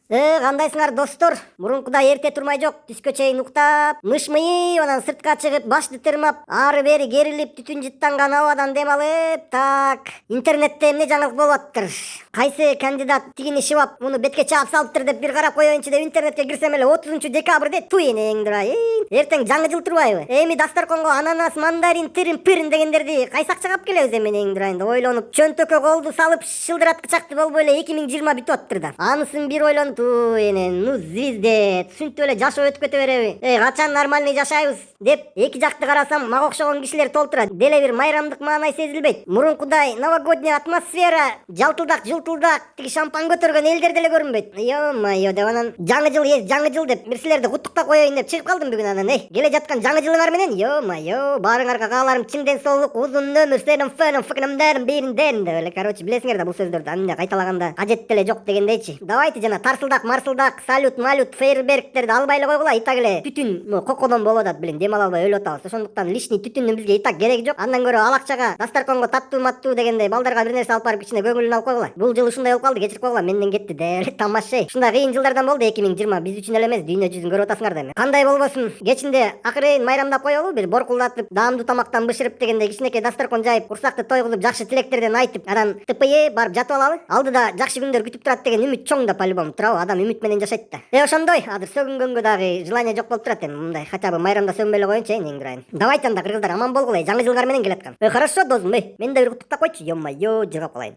Кандайсыңар достор? Мурункудай эрте турмай жок, түскө чейин уктап, мыш-мыйып анан сыртка чыгып, башты тырмап, ары бери керилип, түтүн жыттанган абадан дем алып, интернетте эмне жаңылык болуп атыптыр? Кайсы кандидат тигини шыбап, муну бетке чаап салыптыр деп бир карап коеюнчу деп интернетке кирсем эле 30 декабрь дейт. Туй энеңдир ай. Эртең жаңы жыл турбайбы? Эми дастарконго ананас, мандарин, тырым, пырын дегендерди кайсы акчага алып келебиз эми энеңдир айында ойлонуп, чөнтөккө колду салып шылдыраткычакты болбой эле 2020 бүтүп атыптыр да. Анысын бир ойлонуп, туй энен, ну звезде, түсүнтүп эле жашоо өтүп кете береби? Качан нормальный жашайбыз деп эки жакты карасам, мага окшогон кишилер толтура. Деле бир майрамдык маанай сезилбейт. Мурункудай новогодний атмосфера, жалтылдак, жылтылдак, тиги шампан көтөргөн элдер деле көрүнбөйт. Ё-моё деп анан жаңы жыл деп бир силерди куттуктап коеюн деп чыгып калдым бүгүн анан. Келе жаткан жаңы жылыңар менен, ё-моё, баарыңарга кааларым чимден соолук, узун өмүр, сенин фенин фыкнымдарын биринден деп эле, короче, билесиңер да бул сөздөрдү. Анда кайталаганда кажет деле жок дегендейчи. Давайте жана тарсылдак, марсылдак, салют, малют, фейерверктерди албай эле койгула. И так эле түтүн кокодон болуп атат, билин, дем ала албай өлүп атабыз. Ошондуктан лишний түтүндүн бизге и так кереги жок. Андан көрө ал акчага дастарконго таттуу дегендей балдарга бир нерсе алып барып кичине көңүлүн алып койгула. Бул жыл ушундай болуп калды, кечирип койгула, менден кетти деле тамашай. Ушундай кыйын жылдардан болду 2020, биз үчүн эле эмес, дүйнө жүзүн көрүп атасыңар да эми. Кандай болбосун, кечинде акырын майрамдап коелу, бир боркулдатып, даамдуу тамактан бышырып дегендей кичинекей дастаркон жайып, курсакты тойгузуп, жакшы тилектерден айтып, анан тпе барып жатып алалы. Алдыда жакшы күндөр күтүп турат деген үмүт чоң да по-любому, туурабы? Адам үмүт менен жашайт да. Ошондой, азыр сөгүнгөнгө дагы желание жок болуп турат эми, мындай хотя бы майрамда сөгүнбөй эле коеюнчу, энеңдир айын. Давайте анда кыргыздар аман болгула, жаңы жылыңар менен келаткан. Хорошо, досум, мен да бир куттуктап койчу, ё-моё, жыргап калайын.